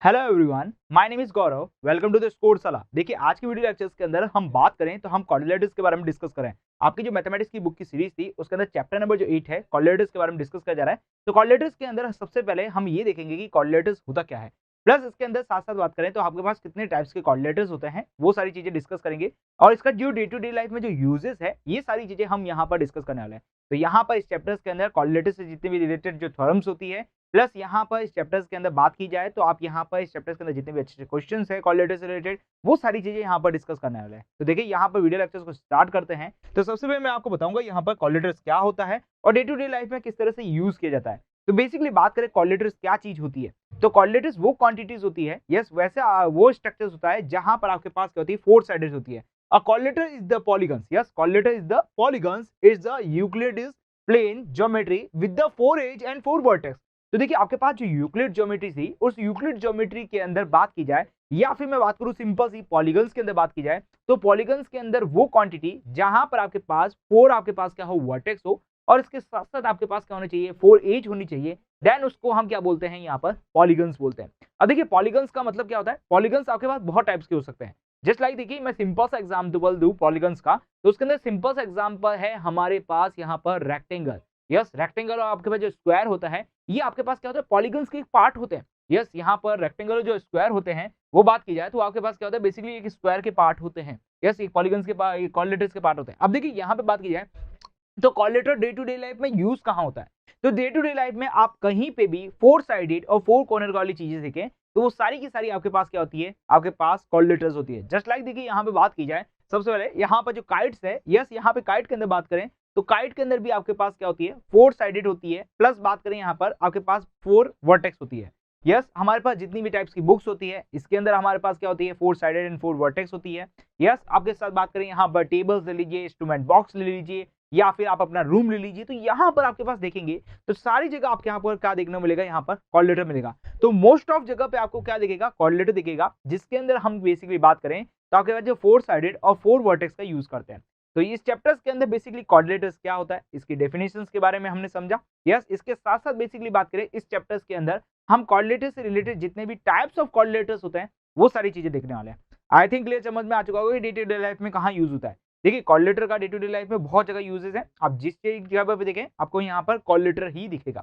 Hello everyone, my name is Gaurav. Welcome to the ScoreShala। देखिए, आज की वीडियो लेक्चर्स के अंदर हम बात करें तो हम क्वाड्रिलेटरल्स के बारे में डिस्कस करें। आपकी जो मैथमेटिक्स की बुक की सीरीज थी उसके अंदर चैप्टर नंबर जो 8 है क्वाड्रिलेटरल्स के बारे में डिस्कस किया जा रहा है। तो क्वाड्रिलेटरल्स के अंदर सबसे पहले हम ये देखेंगे कि क्वाड्रिलेटरल्स होता क्या है, प्लस इसके अंदर साथ साथ बात करें तो आपके पास कितने टाइप्स के क्वाड्रिलेटरल्स होते हैं वो सारी चीजें डिस्कस करेंगे। और इसका जो डे टू डे लाइफ में जो यूजेस है ये सारी चीजें हम यहाँ पर डिस्कस करने वाले हैं। तो यहाँ पर इस चैप्टर्स के अंदर क्वाड्रिलेटरल्स से जितने भी रिलेटेड जो थ्योरम्स होती है, प्लस यहाँ पर इस चैप्टर्स के अंदर बात की जाए तो आप यहाँ पर इस चैप्टर्स के अंदर जितने भी अच्छे क्वेश्चंस है क्वाड्रिलेटरल से रिलेटेड वो सारी चीजें यहाँ पर डिस्कस करने वाले हैं। तो देखिए, यहाँ पर वीडियो लेक्चर्स को स्टार्ट करते हैं। तो सबसे पहले मैं आपको बताऊंगा यहाँ पर क्वाड्रिलेटरल्स क्या होता है और डे टू डे लाइफ में किस तरह से यूज किया जाता है। तो बेसिकली बात करें क्वाड्रिलेटरल्स क्या चीज होती है, तो क्वाड्रिलेटरल्स वो क्वांटिटीज होती है, यस वैसे वो स्ट्रक्चर्स होता है जहां पर आपके पास क्या होती है, फोर साइडेड होती है। A quadrilateral is the polygons. Yes, quadrilateral is the polygons. Is the Euclidean plane geometry with the four edge and four vertex. तो देखिए, आपके पास जो यूक्लिड ज्योमेट्री थी उस यूक्लिड ज्योमेट्री के अंदर बात की जाए या फिर मैं बात करूं सिंपल सी पॉलीगन्स के अंदर बात की जाए तो पॉलीगन्स के अंदर वो क्वांटिटी जहां पर आपके पास फोर आपके पास क्या हो, वर्टेक्स हो, और इसके साथ साथ आपके पास क्या होना चाहिए, फोर एज होनी चाहिए। देन उसको हम क्या बोलते हैं, यहाँ पर पॉलीगन्स बोलते हैं। अब देखिए, पॉलीगन्स का मतलब क्या होता है, पॉलीगन्स आपके पास बहुत टाइप्स के हो सकते हैं। जस्ट लाइक देखिए, मैं सिंपल सा एग्जांपल दूं पॉलीगन्स का, तो उसके अंदर सिंपल सा एग्जांपल है हमारे पास यहाँ पर रेक्टेंगल। यस, रेक्टेंगल और आपके पास जो स्क्वायर होता है ये आपके पास क्या होता है, पॉलीगन्स के एक पार्ट होते हैं। यस, यहाँ पर रेक्टेंगल जो स्क्वायर होते हैं वो बात की जाए तो आपके पास क्या होता है, बेसिकली एक स्क्वायर के पार्ट होते हैं। यस, एक पॉलीगन्स के क्वाड्रिलेटरल्स के पार्ट होते हैं। अब देखिए, यहाँ पे बात की जाए तो quadrilateral day to day life में यूज कहाँ होता है, तो डे टू डे लाइफ में आप कहीं पे भी फोर साइडेड और फोर कॉर्नर वाली चीजें देखें तो वो सारी की सारी आपके पास क्या होती है, आपके पास क्वाड्रिलेटरल्स होती है। जस्ट लाइक देखिए, यहाँ पे बात की जाए सबसे पहले यहाँ पर जो काइट्स है, यस यहाँ पे काइट के अंदर बात करें तो काइट के अंदर भी आपके पास क्या होती है, फोर साइडेड होती है, प्लस बात करें यहाँ पर आपके पास फोर वर्टेक्स होती है। यस, हमारे पास जितनी भी टाइप्स की बुक्स होती है इसके अंदर हमारे पास क्या होती है, four sided and four vertex होती है। यस, आपके साथ बात करें यहाँ पर टेबल्स ले लीजिए, इंस्ट्रूमेंट बॉक्स ले लीजिए, या फिर आप अपना रूम ले लीजिए, तो यहाँ पर आपके पास देखेंगे तो सारी जगह आपके यहाँ पर क्या देखने को मिलेगा, यहाँ पर क्वाड्रिलेटर मिलेगा। तो मोस्ट ऑफ जगह पे आपको क्या दिखेगा, क्वाड्रिलेटर दिखेगा, जिसके अंदर हम बेसिकली बात करें तो आपके पास जो फोर साइडेड और फोर वर्टेक्स का यूज करते हैं। तो इस चैप्टर्स के अंदर बेसिकली क्वाड्रिलेटर्स क्या होता है, इसकी डेफिनेशंस के बारे में हमने समझा। यस, इसके साथ साथ बेसिकली बात करें इस चैप्टर्स के अंदर हम क्वाड्रिलेटर से रिलेटेड जितने भी टाइप्स ऑफ क्वाड्रिलेटर्स होते हैं वो सारी चीजें देखने वाले हैं। आई थिंक क्लियर समझ में आ चुका होगा कि डे टू डे लाइफ में कहाँ यूज होता है। देखिए, क्वाड्रिलेटर का डे टू डे लाइफ में बहुत जगह यूजेस है, आप जिस जगह पे देखें आपको यहाँ पर क्वाड्रिलेटर ही दिखेगा।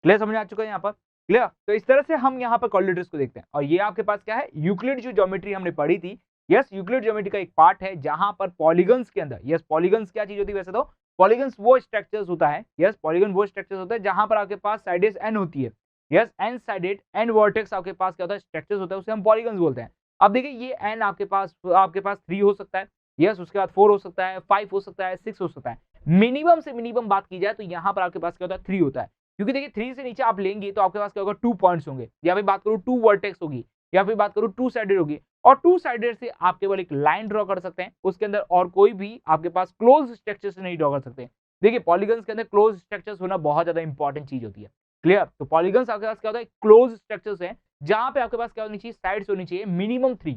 क्लियर समझ में आ चुका है यहाँ पर, क्लियर। तो इस तरह से हम यहाँ पर क्वाड्रिलेटर्स को देखते हैं और ये आपके पास क्या है, यूक्लिड जो ज्योमेट्री हमने पढ़ी थी। यस, यूक्लिड ज्योमेट्री का एक पार्ट है जहां पर पॉलीगन्स के अंदर, यस पॉलीगन्स क्या चीज होती है, वैसे तो पॉलीगन्स वो स्ट्रक्चर्स होता है, यस पॉलीगन वो स्ट्रक्चर्स होता है जहां पर आपके पास साइडेस एन होती है। Yes, n sided n vertex आपके पास क्या होता है, स्ट्रक्चर्स होता है, उसे हम पॉलीगन्स बोलते हैं। अब देखिए, ये एन आपके पास 3 हो सकता है, यस उसके बाद 4 हो सकता है, 5 हो सकता है, 6 हो सकता है। मिनिमम से मिनिमम बात की जाए तो यहाँ पर आपके पास क्या होता है, 3 होता है। क्योंकि देखिए 3 से नीचे आप लेंगे तो आपके पास क्या होगा, 2 पॉइंट्स होंगे, या फिर बात करूँ 2 वर्टेक्स होगी, या फिर बात करूँ 2 साइडेड होगी। और 2 साइडेड से आप केवल एक लाइन ड्रॉ कर सकते हैं, उसके अंदर और कोई भी आपके पास क्लोज स्ट्रक्चर से नहीं ड्रॉ कर सकते। देखिए, पॉलीगन्स के अंदर क्लोज स्ट्रक्चर्स होना बहुत ज्यादा इंपॉर्टेंट चीज होती है। क्लियर। तो पॉलीगन्स आपके पास क्या होता है, क्लोज स्ट्रक्चर्स है जहां पे आपके पास क्या होनी चाहिए, साइड्स होनी चाहिए मिनिमम 3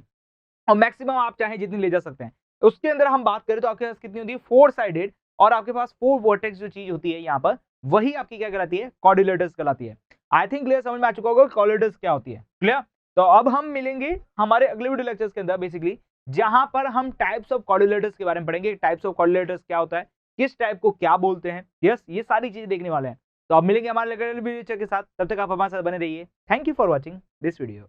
और मैक्सिमम आप चाहे जितनी ले जा सकते हैं। उसके अंदर हम बात करें तो आपके पास कितनी होती है, 4 साइडेड और आपके पास 4 वर्टेक्स जो चीज होती है यहाँ पर, वही आपकी क्या कहलाती है, क्वाड्रिलेटर्स कहलाती है। आई थिंक क्लियर समझ में आ चुका होगा क्वाड्रिलेटर्स क्या होती है। क्लियर। तो अब हम मिलेंगे हमारे अगले वीडियो लेक्चर्स के अंदर बेसिकली, जहां पर हम टाइप्स ऑफ क्वाड्रिलेटर्स के बारे में पढ़ेंगे, टाइप्स ऑफ क्वाड्रिलेटर्स क्या होता है, किस टाइप को क्या बोलते हैं। यस, ये सारी चीजें देखने वाले हैं। तो अब मिलेंगे हमारे अगले वीडियो के साथ, तब तक आप हमारे साथ बने रहिए। Thank you for watching this video.